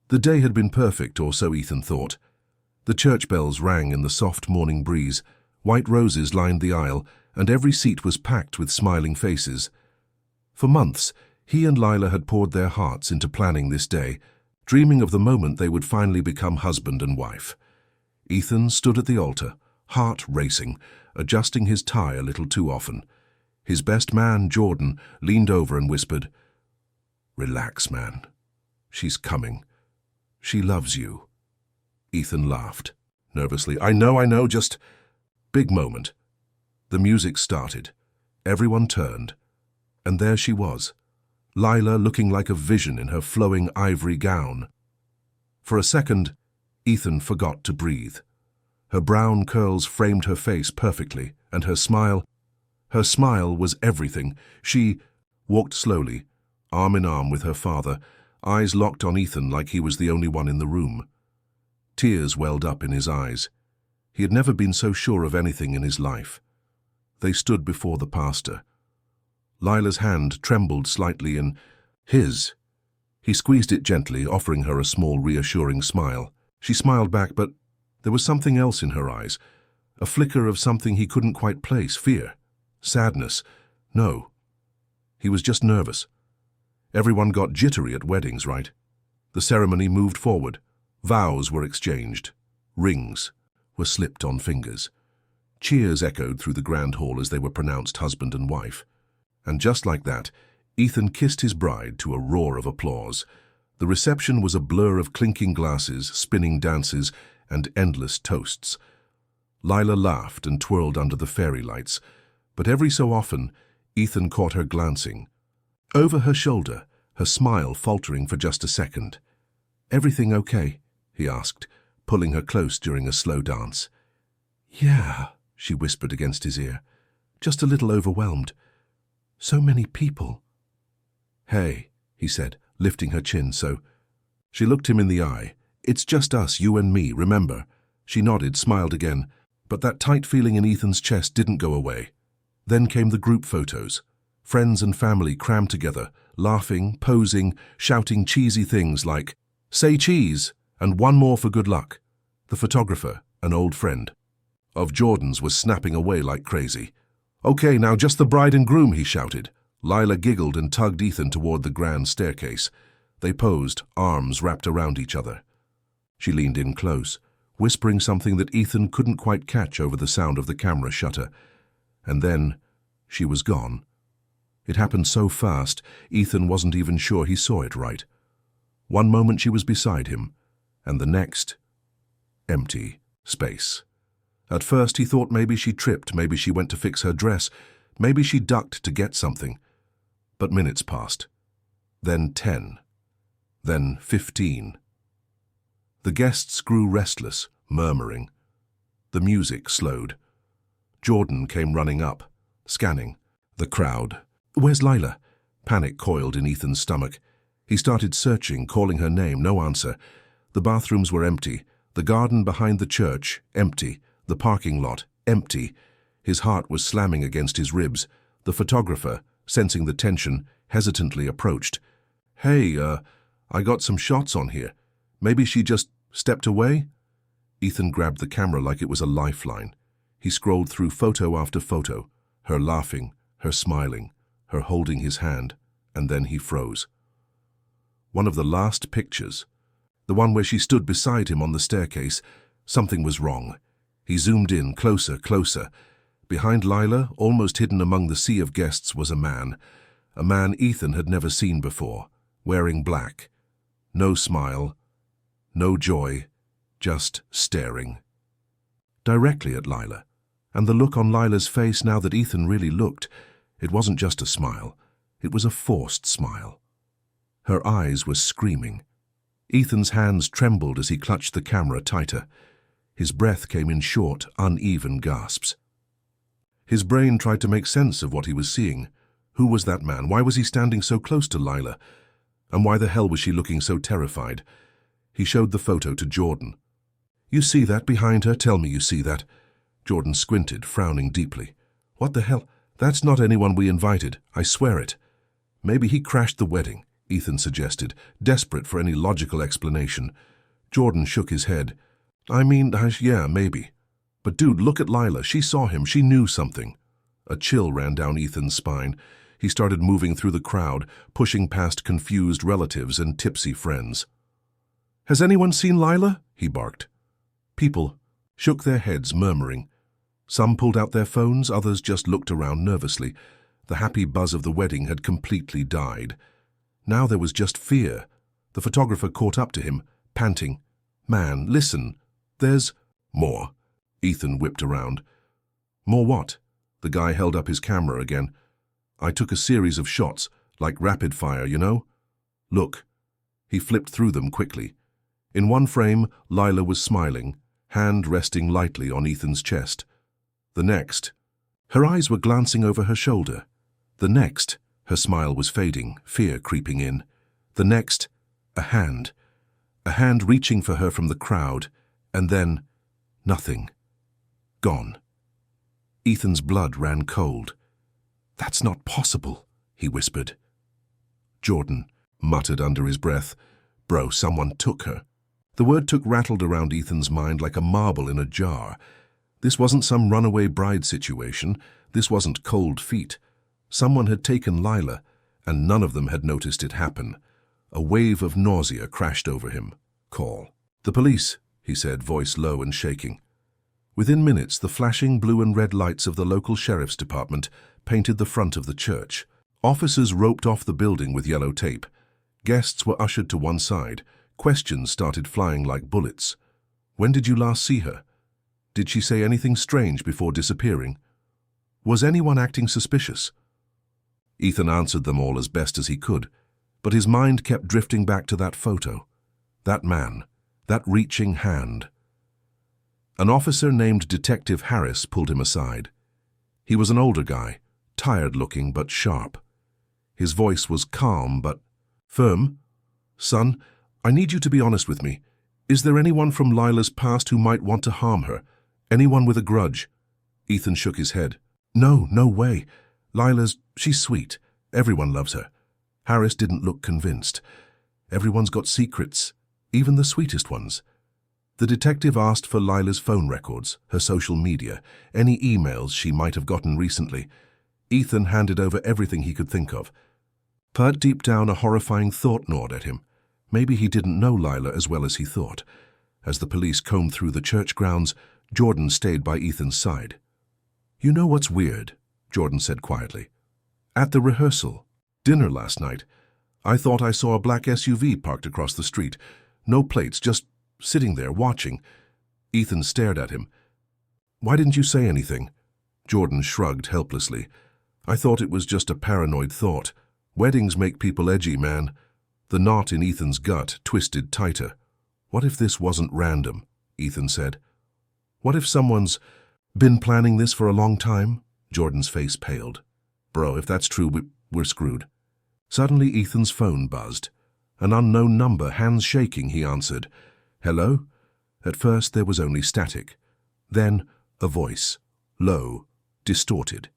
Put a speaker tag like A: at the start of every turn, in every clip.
A: The day had been perfect, or so Ethan thought. The church bells rang in the soft morning breeze, white roses lined the aisle, and every seat was packed with smiling faces. For months, he and Lila had poured their hearts into planning this day, dreaming of the moment they would finally become husband and wife. Ethan stood at the altar, heart racing, adjusting his tie a little too often. His best man, Jordan, leaned over and whispered, "Relax, man. She's coming. She loves you." Ethan laughed, nervously. I know, just..." Big moment. The music started. Everyone turned. And there she was, Lila looking like a vision in her flowing ivory gown. For a second, Ethan forgot to breathe. Her brown curls framed her face perfectly, and her smile was everything. She walked slowly, arm in arm with her father, eyes locked on Ethan like he was the only one in the room. Tears welled up in his eyes. He had never been so sure of anything in his life. They stood before the pastor. Lila's hand trembled slightly in his. He squeezed it gently, offering her a small, reassuring smile. She smiled back, but there was something else in her eyes, a flicker of something he couldn't quite place. Fear, sadness. No, he was just nervous. Everyone got jittery at weddings, right? The ceremony moved forward. Vows were exchanged. Rings were slipped on fingers. Cheers echoed through the grand hall as they were pronounced husband and wife. And just like that, Ethan kissed his bride to a roar of applause. The reception was a blur of clinking glasses, spinning dances, and endless toasts. Lila laughed and twirled under the fairy lights, but every so often, Ethan caught her glancing. Over her shoulder, her smile faltering for just a second. "Everything okay?" he asked, pulling her close during a slow dance. "Yeah," she whispered against his ear, "just a little overwhelmed. So many people." "Hey," he said, lifting her chin so. She looked him in the eye. "It's just us, you and me, remember?" She nodded, smiled again, but that tight feeling in Ethan's chest didn't go away. Then came the group photos. Friends and family crammed together, laughing, posing, shouting cheesy things like, "Say cheese," and "one more for good luck." The photographer, an old friend of Jordan's, was snapping away like crazy. "Okay, now just the bride and groom," he shouted. Lila giggled and tugged Ethan toward the grand staircase. They posed, arms wrapped around each other. She leaned in close, whispering something that Ethan couldn't quite catch over the sound of the camera shutter. And then she was gone. It happened so fast, Ethan wasn't even sure he saw it right. One moment she was beside him, and the next, empty space. At first he thought maybe she tripped, maybe she went to fix her dress, maybe she ducked to get something. But minutes passed. Then 10. Then 15. The guests grew restless, murmuring. The music slowed. Jordan came running up, scanning the crowd. "Where's Lila?" Panic coiled in Ethan's stomach. He started searching, calling her name, no answer. The bathrooms were empty. The garden behind the church, empty. The parking lot, empty. His heart was slamming against his ribs. The photographer, sensing the tension, hesitantly approached. "Hey, I got some shots on here. Maybe she just stepped away?" Ethan grabbed the camera like it was a lifeline. He scrolled through photo after photo, her laughing, her smiling, her holding his hand, and then he froze. One of the last pictures, the one where she stood beside him on the staircase, something was wrong. He zoomed in, closer, closer. Behind Lila, almost hidden among the sea of guests, was a man Ethan had never seen before, wearing black. No smile, no joy, just staring. Directly at Lila. And the look on Lila's face, now that Ethan really looked, it wasn't just a smile, it was a forced smile. Her eyes were screaming. Ethan's hands trembled as he clutched the camera tighter. His breath came in short, uneven gasps. His brain tried to make sense of what he was seeing. Who was that man? Why was he standing so close to Lila? And why the hell was she looking so terrified? He showed the photo to Jordan. "You see that behind her? Tell me you see that." Jordan squinted, frowning deeply. "What the hell? That's not anyone we invited, I swear it." Maybe he crashed the wedding. Ethan suggested, desperate for any logical explanation. Jordan shook his head. I mean, yeah, maybe. But dude, look at Lila. She saw him. She knew something. A chill ran down Ethan's spine. He started moving through the crowd, pushing past confused relatives and tipsy friends. Has anyone seen Lila? He barked. People shook their heads, murmuring. Some pulled out their phones, others just looked around nervously. The happy buzz of the wedding had completely died. Now there was just fear. The photographer caught up to him, panting. Man, listen. There's more. Ethan whipped around. More what? The guy held up his camera again. I took a series of shots, like rapid fire, you know? Look. He flipped through them quickly. In one frame, Lila was smiling, hand resting lightly on Ethan's chest. The next, her eyes were glancing over her shoulder. The next, her smile was fading, fear creeping in. The next, a hand reaching for her from the crowd, and then, nothing. Gone. Ethan's blood ran cold. That's not possible, he whispered. Jordan muttered under his breath, Bro, someone took her. The word took rattled around Ethan's mind like a marble in a jar. This wasn't some runaway bride situation. This wasn't cold feet. Someone had taken Lila, and none of them had noticed it happen. A wave of nausea crashed over him. Call. The police, he said, voice low and shaking. Within minutes, the flashing blue and red lights of the local sheriff's department painted the front of the church. Officers roped off the building with yellow tape. Guests were ushered to one side. Questions started flying like bullets. When did you last see her? Did she say anything strange before disappearing? Was anyone acting suspicious? Ethan answered them all as best as he could, but his mind kept drifting back to that photo. That man, that reaching hand. An officer named Detective Harris pulled him aside. He was an older guy, tired-looking but sharp. His voice was calm but firm. Son, I need you to be honest with me. Is there anyone from Lila's past who might want to harm her? Anyone with a grudge? Ethan shook his head. No way. She's sweet. Everyone loves her. Harris didn't look convinced. Everyone's got secrets, even the sweetest ones. The detective asked for Lila's phone records, her social media, any emails she might have gotten recently. Ethan handed over everything he could think of. But deep down, a horrifying thought gnawed at him. Maybe he didn't know Lila as well as he thought. As the police combed through the church grounds, Jordan stayed by Ethan's side. You know what's weird? Jordan said quietly. At the rehearsal, dinner last night, I thought I saw a black SUV parked across the street. No plates, just sitting there watching. Ethan stared at him. Why didn't you say anything? Jordan shrugged helplessly. I thought it was just a paranoid thought. Weddings make people edgy, man. The knot in Ethan's gut twisted tighter. What if this wasn't random? Ethan said. What if someone's been planning this for a long time? Jordan's face paled. Bro, if that's true, we're screwed. Suddenly Ethan's phone buzzed. An unknown number, hands shaking, he answered. Hello? At first there was only static. Then a voice, low, distorted.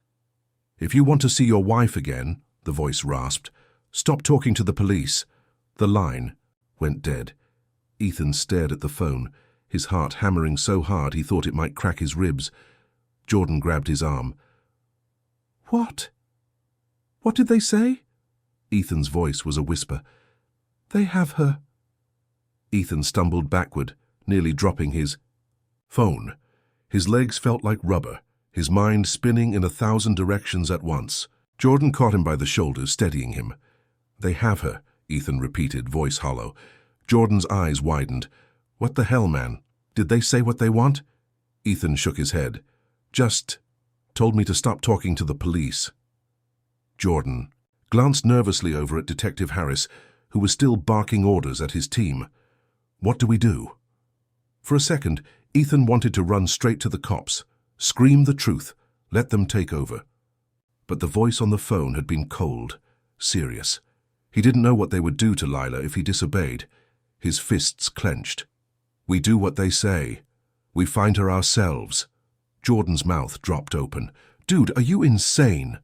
A: If you want to see your wife again, the voice rasped, stop talking to the police. The line went dead. Ethan stared at the phone, his heart hammering so hard he thought it might crack his ribs. Jordan grabbed his arm. What? What did they say? Ethan's voice was a whisper. They have her. Ethan stumbled backward, nearly dropping his phone. His legs felt like rubber, his mind spinning in 1,000 directions at once. Jordan caught him by the shoulders, steadying him. They have her, Ethan repeated, voice hollow. Jordan's eyes widened. What the hell, man? Did they say what they want? Ethan shook his head. Just told me to stop talking to the police. Jordan glanced nervously over at Detective Harris, who was still barking orders at his team. What do we do? For a second, Ethan wanted to run straight to the cops, scream the truth, let them take over. But the voice on the phone had been cold, serious. He didn't know what they would do to Lila if he disobeyed. His fists clenched. We do what they say. We find her ourselves. Jordan's mouth dropped open. Dude, are you insane?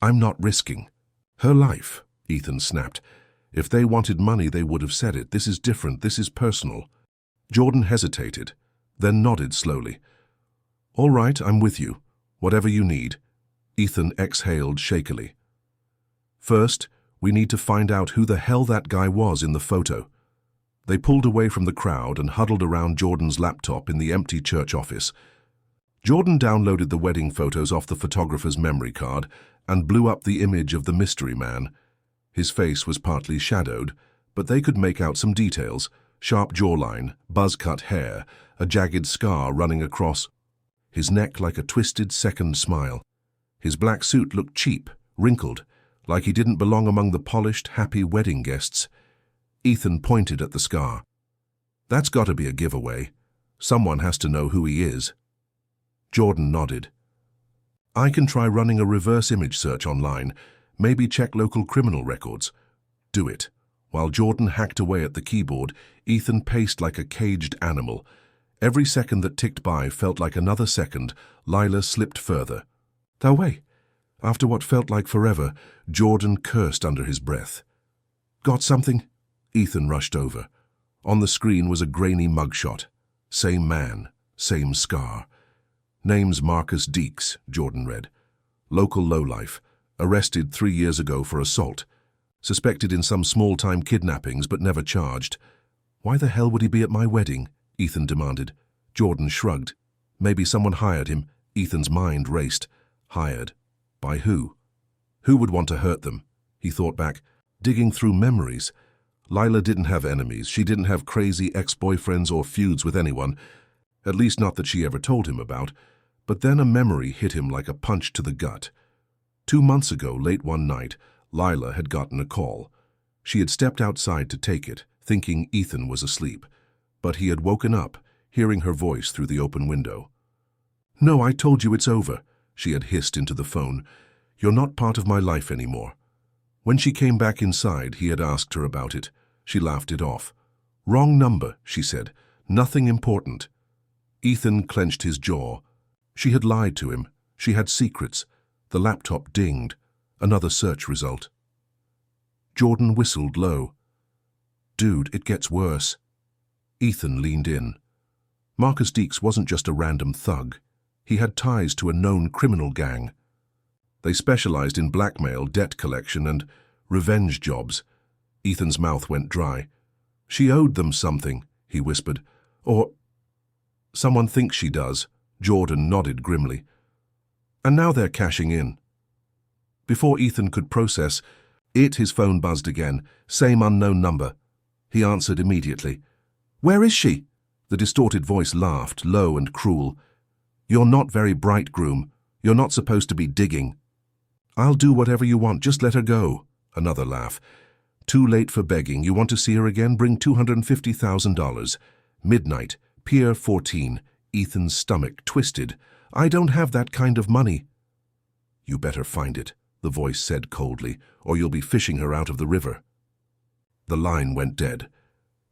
A: I'm not risking her life, Ethan snapped. If they wanted money, they would have said it. This is different. This is personal. Jordan hesitated, then nodded slowly. All right, I'm with you. Whatever you need. Ethan exhaled shakily. First, we need to find out who the hell that guy was in the photo. They pulled away from the crowd and huddled around Jordan's laptop in the empty church office. Jordan downloaded the wedding photos off the photographer's memory card and blew up the image of the mystery man. His face was partly shadowed, but they could make out some details: sharp jawline, buzz-cut hair, a jagged scar running across his neck like a twisted second smile. His black suit looked cheap, wrinkled, like he didn't belong among the polished, happy wedding guests. Ethan pointed at the scar. That's got to be a giveaway. Someone has to know who he is. Jordan nodded. I can try running a reverse image search online, maybe check local criminal records. Do it. While Jordan hacked away at the keyboard, Ethan paced like a caged animal. Every second that ticked by felt like another second. Lila slipped further. Away. After what felt like forever, Jordan cursed under his breath. Got something? Ethan rushed over. On the screen was a grainy mugshot. Same man, same scar. Name's Marcus Deeks, Jordan read. Local lowlife. Arrested 3 years ago for assault. Suspected in some small-time kidnappings but never charged. Why the hell would he be at my wedding? Ethan demanded. Jordan shrugged. Maybe someone hired him. Ethan's mind raced. Hired. By who? Who would want to hurt them? He thought back, digging through memories. Lila didn't have enemies. She didn't have crazy ex-boyfriends or feuds with anyone, at least not that she ever told him about. But then a memory hit him like a punch to the gut. 2 months ago, late one night, Lila had gotten a call. She had stepped outside to take it, thinking Ethan was asleep. But he had woken up, hearing her voice through the open window. No, I told you it's over, she had hissed into the phone. You're not part of my life anymore. When she came back inside, he had asked her about it. She laughed it off. Wrong number, she said. Nothing important. Ethan clenched his jaw. She had lied to him. She had secrets. The laptop dinged. Another search result. Jordan whistled low. Dude, it gets worse. Ethan leaned in. Marcus Deeks wasn't just a random thug. He had ties to a known criminal gang. They specialized in blackmail, debt collection, and revenge jobs. Ethan's mouth went dry. She owed them something, he whispered. Or someone thinks she does. Jordan nodded grimly. And now they're cashing in. Before Ethan could process it, his phone buzzed again. Same unknown number. He answered immediately. Where is she? The distorted voice laughed, low and cruel. You're not very bright, groom. You're not supposed to be digging. I'll do whatever you want, just let her go. Another laugh. Too late for begging. You want to see her again? Bring $250,000. Midnight, Pier 14. Ethan's stomach twisted. I don't have that kind of money. You better find it, the voice said coldly, or you'll be fishing her out of the river. The line went dead.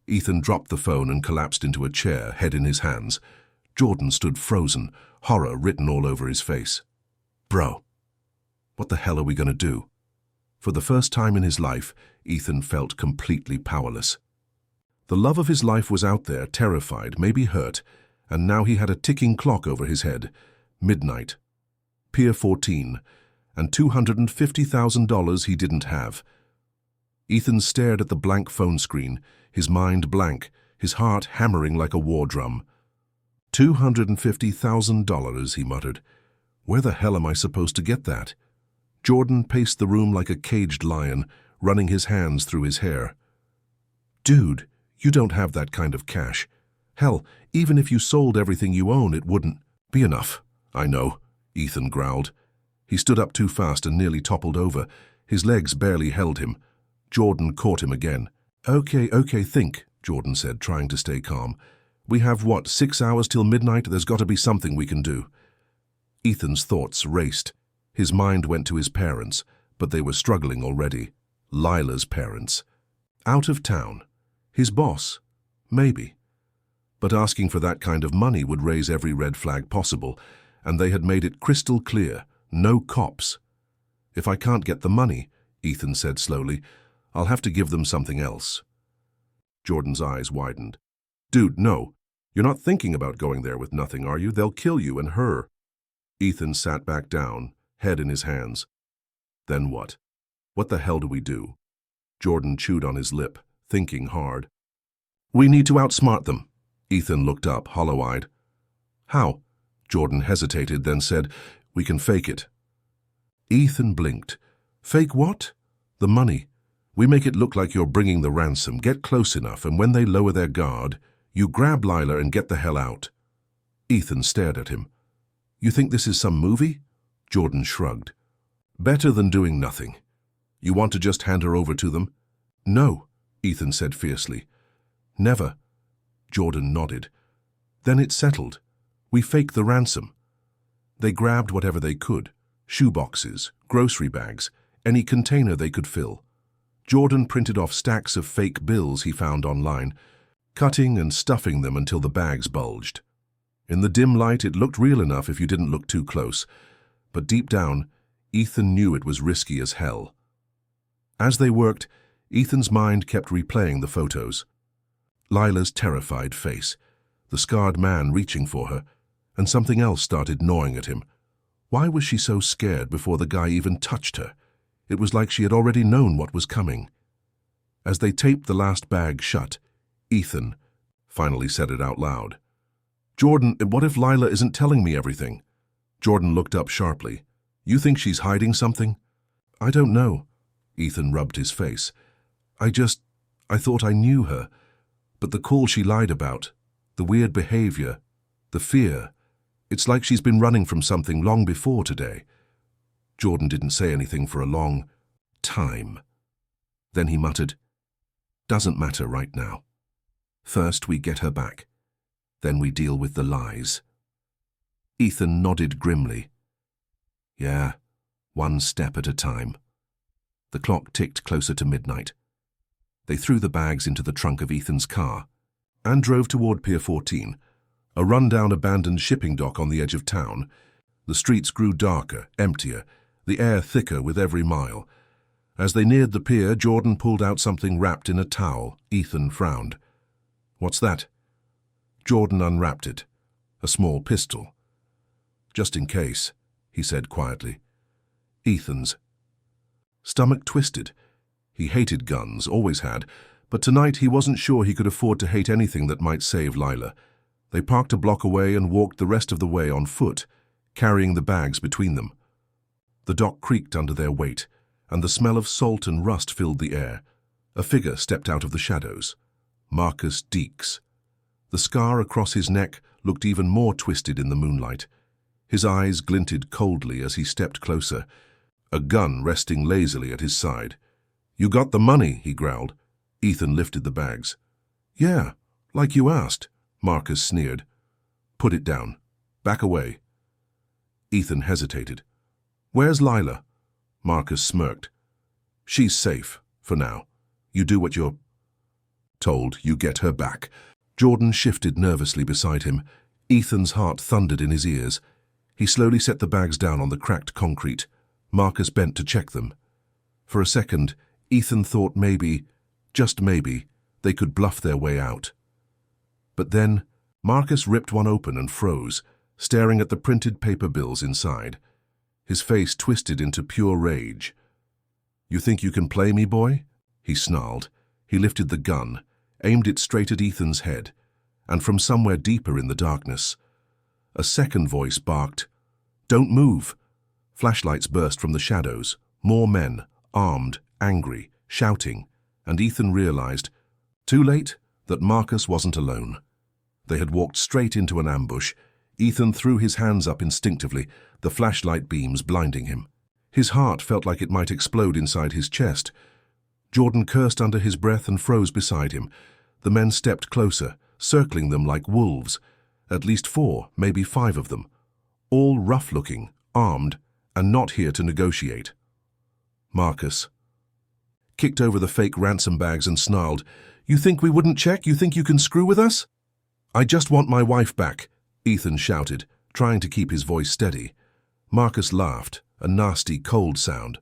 A: Ethan dropped the phone and collapsed into a chair, head in his hands. Jordan stood frozen, horror written all over his face. Bro, what the hell are we going to do? For the first time in his life, Ethan felt completely powerless. The love of his life was out there, terrified, maybe hurt, and now he had a ticking clock over his head. Midnight. Pier 14. And $250,000 he didn't have. Ethan stared at the blank phone screen, his mind blank, his heart hammering like a war drum. $250,000, he muttered. Where the hell am I supposed to get that? Jordan paced the room like a caged lion, running his hands through his hair. Dude, you don't have that kind of cash. Hell, even if you sold everything you own, it wouldn't be enough. I know, Ethan growled. He stood up too fast and nearly toppled over. His legs barely held him. Jordan caught him again. Okay, think, Jordan said, trying to stay calm. We have, 6 hours till midnight? There's got to be something we can do. Ethan's thoughts raced. His mind went to his parents, but they were struggling already. Lila's parents. Out of town. His boss. Maybe. But asking for that kind of money would raise every red flag possible, and they had made it crystal clear. No cops. If I can't get the money, Ethan said slowly, I'll have to give them something else. Jordan's eyes widened. Dude, no. You're not thinking about going there with nothing, are you? They'll kill you and her. Ethan sat back down, head in his hands. Then what? What the hell do we do? Jordan chewed on his lip, thinking hard. We need to outsmart them. Ethan looked up, hollow-eyed. How? Jordan hesitated, then said, We can fake it. Ethan blinked. Fake what? The money. We make it look like you're bringing the ransom, get close enough, and when they lower their guard, you grab Lila and get the hell out. Ethan stared at him. You think this is some movie? Jordan shrugged. Better than doing nothing. You want to just hand her over to them? No, Ethan said fiercely. Never. Jordan nodded. Then it's settled. We fake the ransom. They grabbed whatever they could. Shoeboxes, grocery bags, any container they could fill. Jordan printed off stacks of fake bills he found online, cutting and stuffing them until the bags bulged. In the dim light, it looked real enough if you didn't look too close, but deep down, Ethan knew it was risky as hell. As they worked, Ethan's mind kept replaying the photos. Lila's terrified face, the scarred man reaching for her, and something else started gnawing at him. Why was she so scared before the guy even touched her? It was like she had already known what was coming. As they taped the last bag shut, Ethan finally said it out loud. Jordan, what if Lila isn't telling me everything? Jordan looked up sharply. You think she's hiding something? I don't know. Ethan rubbed his face. I thought I knew her. But the call she lied about, the weird behavior, the fear, it's like she's been running from something long before today. Jordan didn't say anything for a long time. Then he muttered, Doesn't matter right now. First we get her back. Then we deal with the lies. Ethan nodded grimly. Yeah, one step at a time. The clock ticked closer to midnight. They threw the bags into the trunk of Ethan's car and drove toward Pier 14, a run-down abandoned shipping dock on the edge of town. The streets grew darker, emptier, the air thicker with every mile. As they neared the pier, Jordan pulled out something wrapped in a towel. Ethan frowned. What's that? Jordan unwrapped it. A small pistol. Just in case, he said quietly. Ethan's. Stomach twisted. He hated guns, always had, but tonight he wasn't sure he could afford to hate anything that might save Lila. They parked a block away and walked the rest of the way on foot, carrying the bags between them. The dock creaked under their weight, and the smell of salt and rust filled the air. A figure stepped out of the shadows. Marcus Deeks. The scar across his neck looked even more twisted in the moonlight. His eyes glinted coldly as he stepped closer, a gun resting lazily at his side. You got the money, he growled. Ethan lifted the bags. Yeah, like you asked, Marcus sneered. Put it down. Back away. Ethan hesitated. Where's Lila? Marcus smirked. She's safe, for now. You do what you're told, you get her back. Jordan shifted nervously beside him. Ethan's heart thundered in his ears. He slowly set the bags down on the cracked concrete. Marcus bent to check them. For a second, Ethan thought maybe, just maybe, they could bluff their way out. But then, Marcus ripped one open and froze, staring at the printed paper bills inside. His face twisted into pure rage. You think you can play me, boy? He snarled. He lifted the gun, aimed it straight at Ethan's head, and from somewhere deeper in the darkness, a second voice barked, Don't move! Flashlights burst from the shadows, more men, armed, angry, shouting, and Ethan realized, too late, that Marcus wasn't alone. They had walked straight into an ambush. Ethan threw his hands up instinctively, the flashlight beams blinding him. His heart felt like it might explode inside his chest. Jordan cursed under his breath and froze beside him. The men stepped closer, circling them like wolves. At least 4, maybe 5 of them. All rough-looking, armed, and not here to negotiate. Marcus kicked over the fake ransom bags and snarled, You think we wouldn't check? You think you can screw with us? I just want my wife back, Ethan shouted, trying to keep his voice steady. Marcus laughed, a nasty, cold sound.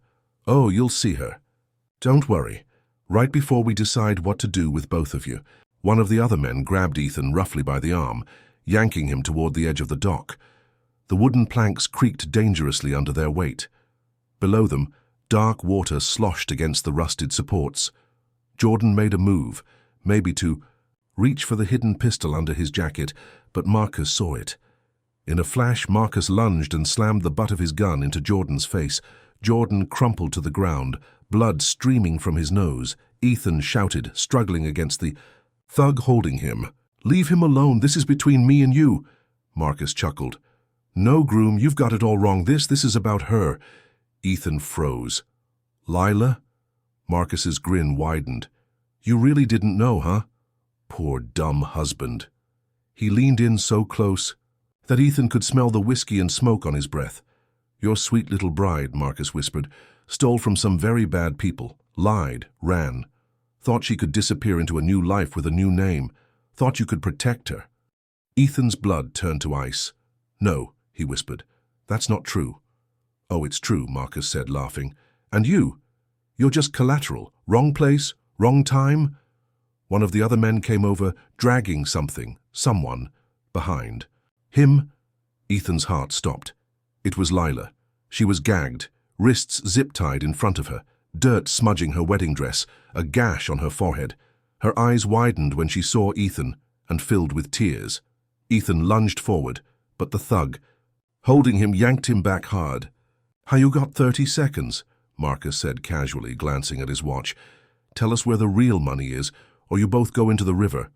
A: Oh, you'll see her. Don't worry. Right before we decide what to do with both of you." One of the other men grabbed Ethan roughly by the arm, yanking him toward the edge of the dock. The wooden planks creaked dangerously under their weight. Below them, dark water sloshed against the rusted supports. Jordan made a move, maybe to reach for the hidden pistol under his jacket, but Marcus saw it. In a flash, Marcus lunged and slammed the butt of his gun into Jordan's face. Jordan crumpled to the ground, blood streaming from his nose. Ethan shouted, struggling against the thug holding him. "Leave him alone, this is between me and you." Marcus chuckled. "No, groom, you've got it all wrong. This is about her." Ethan froze. "Lila?" Marcus's grin widened. "You really didn't know, huh? Poor dumb husband." He leaned in so close that Ethan could smell the whiskey and smoke on his breath. "Your sweet little bride," Marcus whispered, "stole from some very bad people, lied, ran. Thought she could disappear into a new life with a new name. Thought you could protect her." Ethan's blood turned to ice. "No," he whispered. "That's not true." "Oh, it's true," Marcus said, laughing. "And you? You're just collateral. Wrong place, wrong time." One of the other men came over, dragging someone, behind. "Him?" Ethan's heart stopped. It was Lila. She was gagged, wrists zip-tied in front of her, dirt smudging her wedding dress, a gash on her forehead. Her eyes widened when she saw Ethan and filled with tears. Ethan lunged forward, but the thug, holding him, yanked him back hard. "How you got 30 seconds?" Marcus said casually, glancing at his watch. "Tell us where the real money is, or you both go into the river."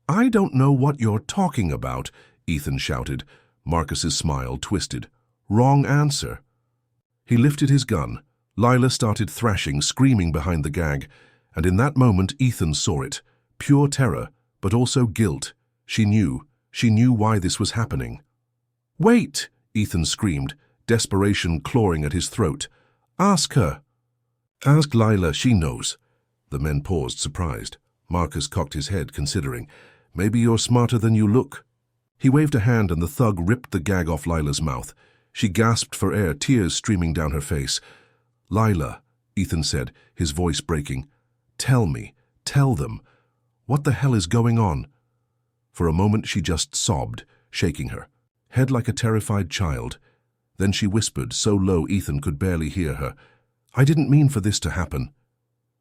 A: "I don't know what you're talking about," Ethan shouted. Marcus's smile twisted. "Wrong answer." He lifted his gun. Lila started thrashing, screaming behind the gag, and in that moment Ethan saw it. Pure terror, but also guilt. She knew why this was happening. "Wait!" Ethan screamed, desperation clawing at his throat. "Ask her." "Ask Lila, she knows." The men paused, surprised. Marcus cocked his head, considering. "Maybe you're smarter than you look." He waved a hand and the thug ripped the gag off Lila's mouth. She gasped for air, tears streaming down her face. "Lila," Ethan said, his voice breaking. "Tell me, tell them. What the hell is going on?" For a moment she just sobbed, shaking her head like a terrified child. Then she whispered, so low Ethan could barely hear her. "I didn't mean for this to happen."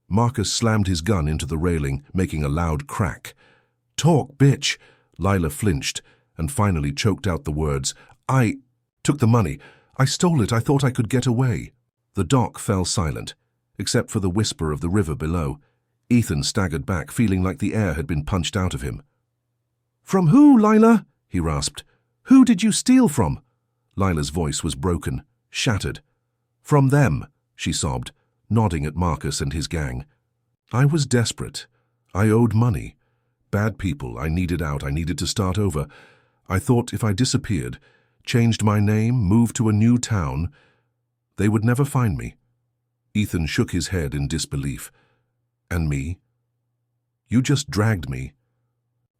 A: Marcus slammed his gun into the railing, making a loud crack. "Talk, bitch!" Lila flinched and finally choked out the words. "I took the money. I stole it. I thought I could get away." The dock fell silent, except for the whisper of the river below. Ethan staggered back, feeling like the air had been punched out of him. "From who, Lila?" he rasped. "Who did you steal from?" Lila's voice was broken, shattered. "From them," she sobbed, nodding at Marcus and his gang. "I was desperate. I owed money. Bad people. I needed out. I needed to start over. I thought if I disappeared, changed my name, moved to a new town, they would never find me." Ethan shook his head in disbelief. "And me? You just dragged me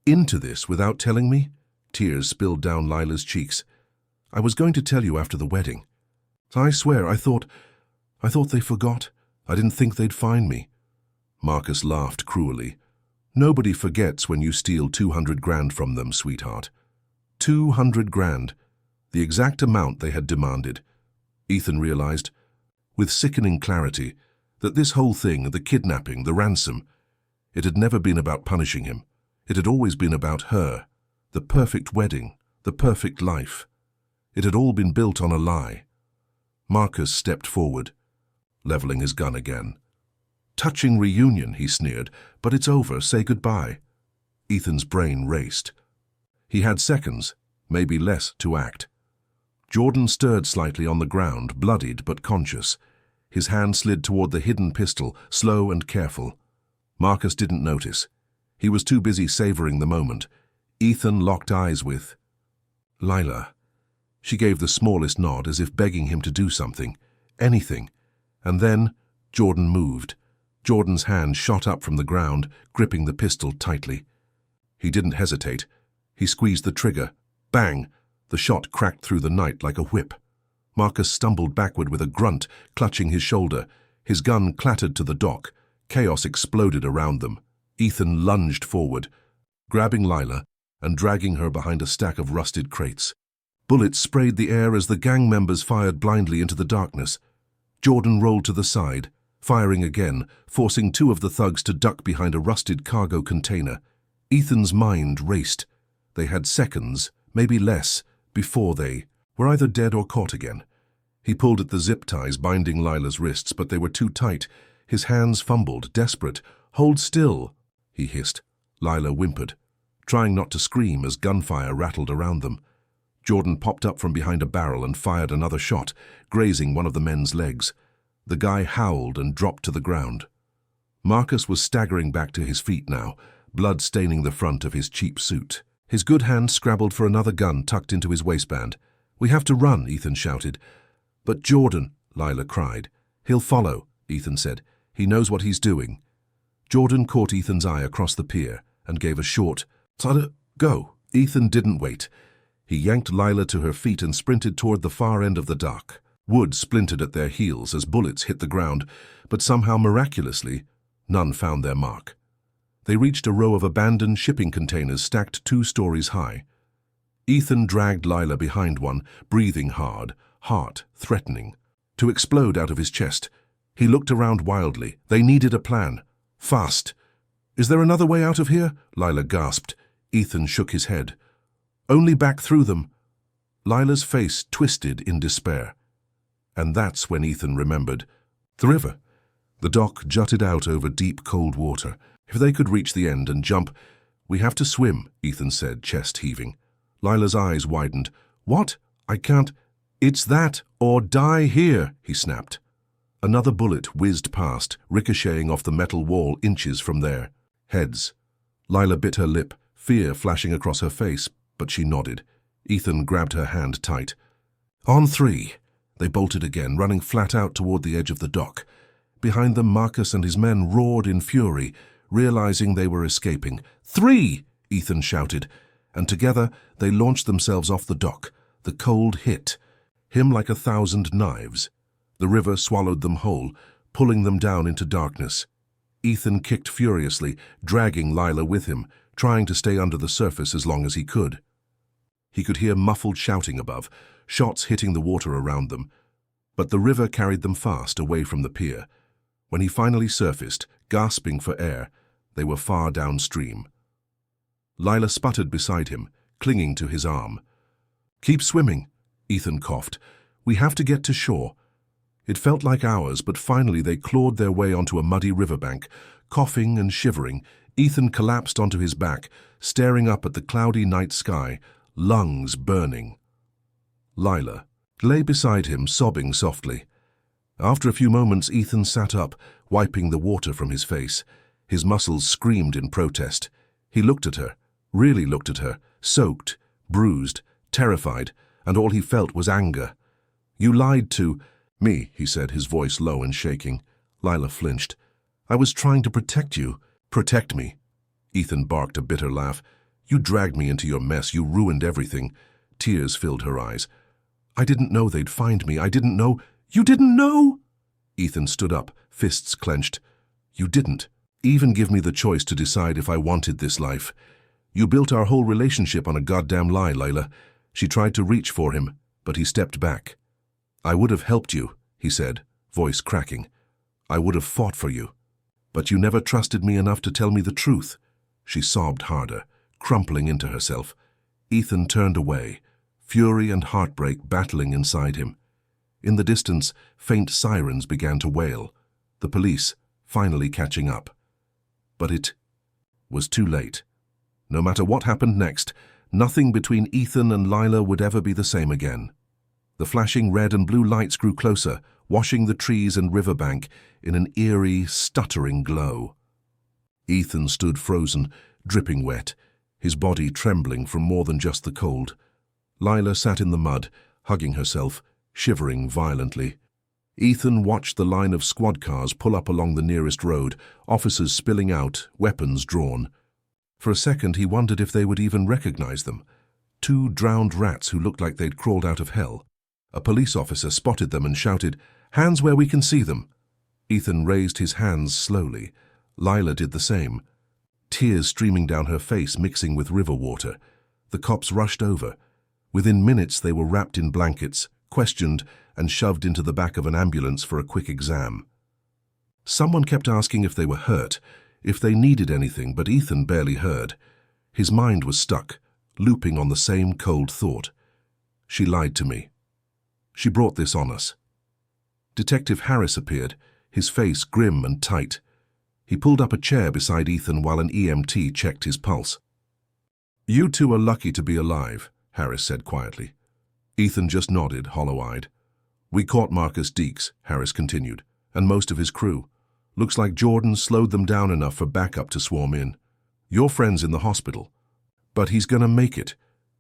A: into this without telling me?" Tears spilled down Lila's cheeks. "I was going to tell you after the wedding. I swear, I thought they forgot. I didn't think they'd find me." Marcus laughed cruelly. "Nobody forgets when you steal 200 grand from them, sweetheart." 200 grand. The exact amount they had demanded. Ethan realized, with sickening clarity, that this whole thing, the kidnapping, the ransom, it had never been about punishing him. It had always been about her, the perfect wedding, the perfect life. It had all been built on a lie. Marcus stepped forward, leveling his gun again. "Touching reunion," he sneered, "but it's over. Say goodbye." Ethan's brain raced. He had seconds, maybe less, to act. Jordan stirred slightly on the ground, bloodied but conscious. His hand slid toward the hidden pistol, slow and careful. Marcus didn't notice. He was too busy savoring the moment. Ethan locked eyes with Lila. She gave the smallest nod, as if begging him to do something, anything. And then Jordan moved. Jordan's hand shot up from the ground, gripping the pistol tightly. He didn't hesitate. He squeezed the trigger. Bang! The shot cracked through the night like a whip. Marcus stumbled backward with a grunt, clutching his shoulder. His gun clattered to the dock, Chaos exploded around them. Ethan lunged forward, grabbing Lila and dragging her behind a stack of rusted crates. Bullets sprayed the air as the gang members fired blindly into the darkness. Jordan rolled to the side, firing again, forcing two of the thugs to duck behind a rusted cargo container. Ethan's mind raced. They had seconds, maybe less, before they were either dead or caught again. He pulled at the zip ties binding Lila's wrists, but they were too tight. His hands fumbled, desperate. "Hold still," he hissed. Lila whimpered, trying not to scream as gunfire rattled around them. Jordan popped up from behind a barrel and fired another shot, grazing one of the men's legs. The guy howled and dropped to the ground. Marcus was staggering back to his feet now, blood staining the front of his cheap suit. His good hand scrabbled for another gun tucked into his waistband. "We have to run," Ethan shouted. "But Jordan," Lila cried. "He'll follow," Ethan said. "He knows what he's doing." Jordan caught Ethan's eye across the pier and gave a short, "Go." Ethan didn't wait. He yanked Lila to her feet and sprinted toward the far end of the dock. Wood splintered at their heels as bullets hit the ground, but somehow miraculously, none found their mark. They reached a row of abandoned shipping containers stacked 2 stories high. Ethan dragged Lila behind one, breathing hard, heart threatening to explode out of his chest. He looked around wildly. They needed a plan. Fast. "Is there another way out of here?" Lila gasped. Ethan shook his head. "Only back through them." Lila's face twisted in despair. And that's when Ethan remembered. The river. The dock jutted out over deep, cold water. If they could reach the end and jump— "We have to swim," Ethan said, chest heaving. Lila's eyes widened. "What? I can't— It's that or die here," he snapped. Another bullet whizzed past, ricocheting off the metal wall inches from their heads. Lila bit her lip, fear flashing across her face, but she nodded. Ethan grabbed her hand tight. "On 3. They bolted again, running flat out toward the edge of the dock. Behind them, Marcus and his men roared in fury, realizing they were escaping. "3!" Ethan shouted, and together they launched themselves off the dock. The cold hit him like 1,000 knives. The river swallowed them whole, pulling them down into darkness. Ethan kicked furiously, dragging Lila with him, trying to stay under the surface as long as he could. He could hear muffled shouting above, shots hitting the water around them, but the river carried them fast away from the pier. When he finally surfaced, gasping for air, they were far downstream. Lila sputtered beside him, clinging to his arm. "Keep swimming," Ethan coughed. "We have to get to shore." It felt like hours, but finally they clawed their way onto a muddy riverbank. Coughing and shivering, Ethan collapsed onto his back, staring up at the cloudy night sky, lungs burning. Lila lay beside him, sobbing softly. After a few moments, Ethan sat up, wiping the water from his face. His muscles screamed in protest. He looked at her, really looked at her, soaked, bruised, terrified, and all he felt was anger. "You lied to me," he said, his voice low and shaking. Lila flinched. "I was trying to protect you." "Protect me?" Ethan barked a bitter laugh. "You dragged me into your mess. You ruined everything." Tears filled her eyes. "I didn't know they'd find me. I didn't know—" "You didn't know?" Ethan stood up, fists clenched. "You didn't even give me the choice to decide if I wanted this life. You built our whole relationship on a goddamn lie, Lila." She tried to reach for him, but he stepped back. "I would have helped you," he said, voice cracking. "I would have fought for you. But you never trusted me enough to tell me the truth." She sobbed harder, crumpling into herself. Ethan turned away, fury and heartbreak battling inside him. In the distance, faint sirens began to wail, the police finally catching up. But it was too late. No matter what happened next, nothing between Ethan and Lila would ever be the same again. The flashing red and blue lights grew closer, washing the trees and riverbank in an eerie, stuttering glow. Ethan stood frozen, dripping wet, his body trembling from more than just the cold. Lila sat in the mud, hugging herself, shivering violently. Ethan watched the line of squad cars pull up along the nearest road, officers spilling out, weapons drawn. For a second he wondered if they would even recognize them. 2 drowned rats who looked like they'd crawled out of hell. A police officer spotted them and shouted, "Hands where we can see them." Ethan raised his hands slowly, Lila did the same, tears streaming down her face mixing with river water. The cops rushed over. Within minutes they were wrapped in blankets, questioned, and shoved into the back of an ambulance for a quick exam. Someone kept asking if they were hurt, if they needed anything, but Ethan barely heard. His mind was stuck, looping on the same cold thought. She lied to me. She brought this on us. Detective Harris appeared, his face grim and tight. He pulled up a chair beside Ethan while an EMT checked his pulse. "You two are lucky to be alive," Harris said quietly. Ethan just nodded, hollow-eyed. "We caught Marcus Deeks," Harris continued, "and most of his crew. Looks like Jordan slowed them down enough for backup to swarm in. Your friend's in the hospital. But he's gonna make it."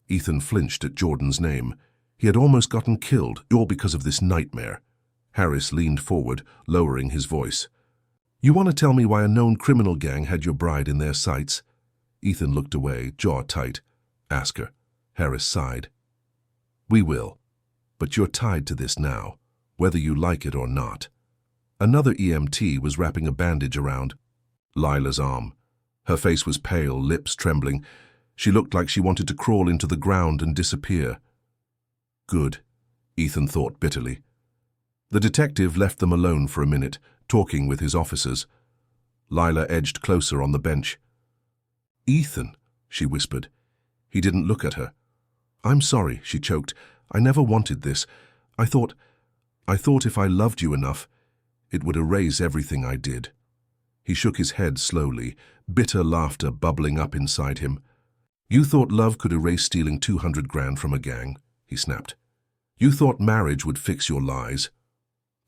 A: Ethan flinched at Jordan's name. He had almost gotten killed, all because of this nightmare. Harris leaned forward, lowering his voice. "You want to tell me why a known criminal gang had your bride in their sights?" Ethan looked away, jaw tight. "Ask her." Harris sighed. "We will. But you're tied to this now, whether you like it or not." Another EMT was wrapping a bandage around Lila's arm. Her face was pale, lips trembling. She looked like she wanted to crawl into the ground and disappear. "Good," Ethan thought bitterly. The detective left them alone for a minute, talking with his officers. Lila edged closer on the bench. "Ethan," she whispered. He didn't look at her. "I'm sorry," she choked. "I never wanted this. I thought if I loved you enough, it would erase everything I did." He shook his head slowly, bitter laughter bubbling up inside him. "You thought love could erase stealing 200 grand from a gang," he snapped. "You thought marriage would fix your lies."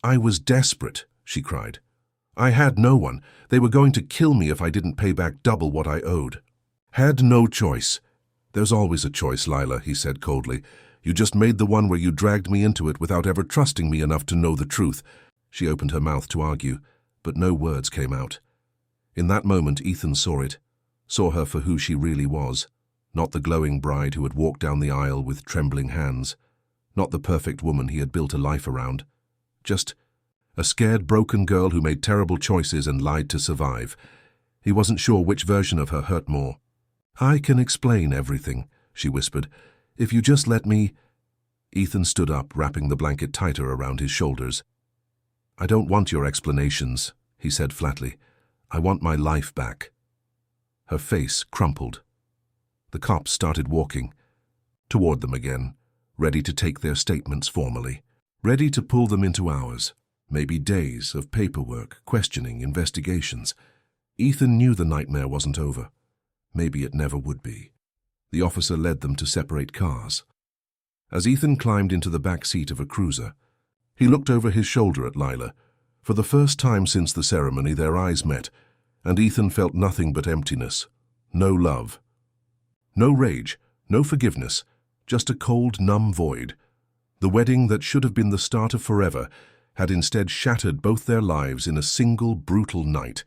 A: "I was desperate," she cried. "I had no one. They were going to kill me if I didn't pay back double what I owed." "Had no choice." "There's always a choice, Lila," he said coldly. "You just made the one where you dragged me into it without ever trusting me enough to know the truth." She opened her mouth to argue, but no words came out. In that moment, Ethan saw it, saw her for who she really was, not the glowing bride who had walked down the aisle with trembling hands, not the perfect woman he had built a life around, just a scared, broken girl who made terrible choices and lied to survive. He wasn't sure which version of her hurt more. "I can explain everything," she whispered. "If you just let me—" Ethan stood up, wrapping the blanket tighter around his shoulders. "I don't want your explanations," he said flatly. "I want my life back." Her face crumpled. The cops started walking toward them again, ready to take their statements formally, ready to pull them into hours, maybe days of paperwork, questioning, investigations. Ethan knew the nightmare wasn't over. Maybe it never would be. The officer led them to separate cars. As Ethan climbed into the back seat of a cruiser, he looked over his shoulder at Lila. For the first time since the ceremony, their eyes met, and Ethan felt nothing but emptiness. No love. No rage, no forgiveness, just a cold, numb void. The wedding that should have been the start of forever had instead shattered both their lives in a single brutal night.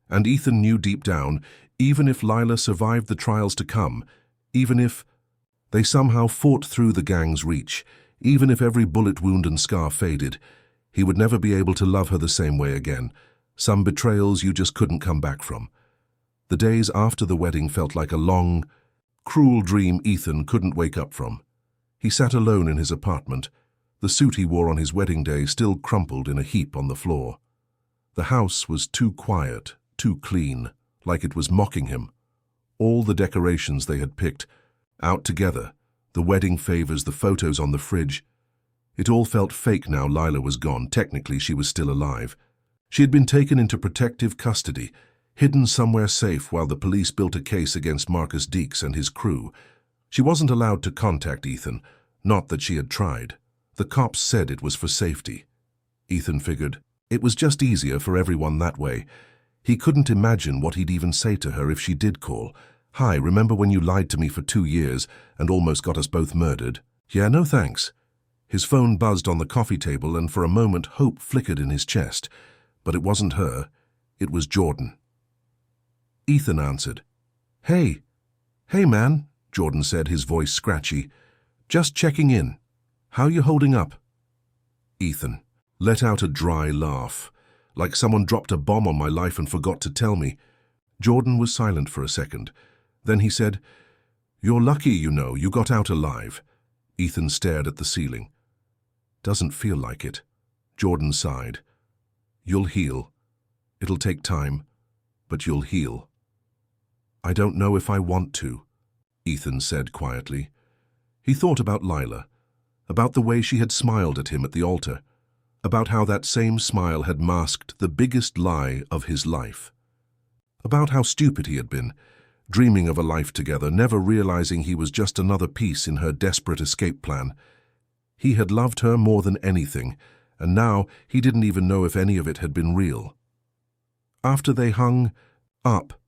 A: And Ethan knew deep down, even if Lila survived the trials to come, even if they somehow fought through the gang's reach, even if every bullet wound and scar faded, he would never be able to love her the same way again. Some betrayals you just couldn't come back from. The days after the wedding felt like a long, cruel dream Ethan couldn't wake up from. He sat alone in his apartment, the suit he wore on his wedding day still crumpled in a heap on the floor. The house was too quiet, too clean, like it was mocking him. All the decorations they had picked, out together, the wedding favors, the photos on the fridge. It all felt fake now Lila was gone. Technically, she was still alive. She had been taken into protective custody, hidden somewhere safe while the police built a case against Marcus Deeks and his crew. She wasn't allowed to contact Ethan, not that she had tried. The cops said it was for safety. Ethan figured it was just easier for everyone that way. He couldn't imagine what he'd even say to her if she did call. "Hi, remember when you lied to me for 2 years and almost got us both murdered?" "Yeah, no thanks." His phone buzzed on the coffee table, and for a moment hope flickered in his chest. But it wasn't her. It was Jordan. Ethan answered. "Hey. Hey, man," Jordan said, his voice scratchy. "Just checking in. How you holding up?" Ethan let out a dry laugh. like someone dropped a bomb on my life and forgot to tell me. Jordan was silent for a second. Then he said, "You're lucky, you know, you got out alive." Ethan stared at the ceiling. "Doesn't feel like it." Jordan sighed. "You'll heal. It'll take time, but you'll heal." "I don't know if I want to," Ethan said quietly. He thought about Lila, about the way she had smiled at him at the altar, about how that same smile had masked the biggest lie of his life, about how stupid he had been, dreaming of a life together, never realizing he was just another piece in her desperate escape plan. He had loved her more than anything, and now he didn't even know if any of it had been real. After they hung up,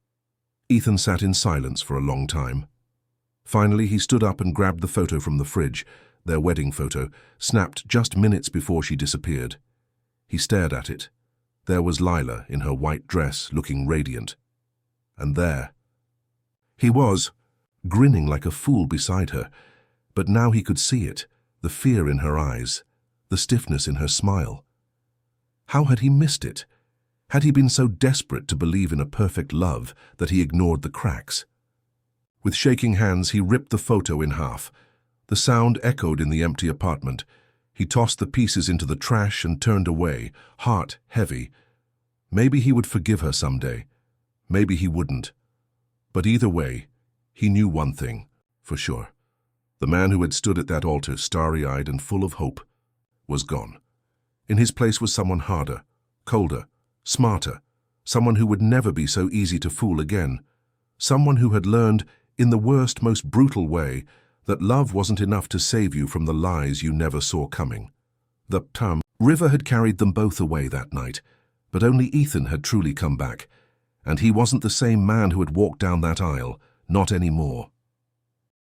A: Ethan sat in silence for a long time. Finally, he stood up and grabbed the photo from the fridge, their wedding photo, snapped just minutes before she disappeared. He stared at it. There was Lila in her white dress, looking radiant. And there he was, grinning like a fool beside her, but now he could see it, the fear in her eyes, the stiffness in her smile. How had he missed it? Had he been so desperate to believe in a perfect love that he ignored the cracks? With shaking hands, he ripped the photo in half. The sound echoed in the empty apartment. He tossed the pieces into the trash and turned away, heart heavy. Maybe he would forgive her someday. Maybe he wouldn't. But either way, he knew one thing, for sure. The man who had stood at that altar, starry-eyed and full of hope, was gone. In his place was someone harder, colder, smarter, someone who would never be so easy to fool again. Someone who had learned, in the worst, most brutal way, that love wasn't enough to save you from the lies you never saw coming. The river had carried them both away that night, but only Ethan had truly come back, and he wasn't the same man who had walked down that aisle, not anymore.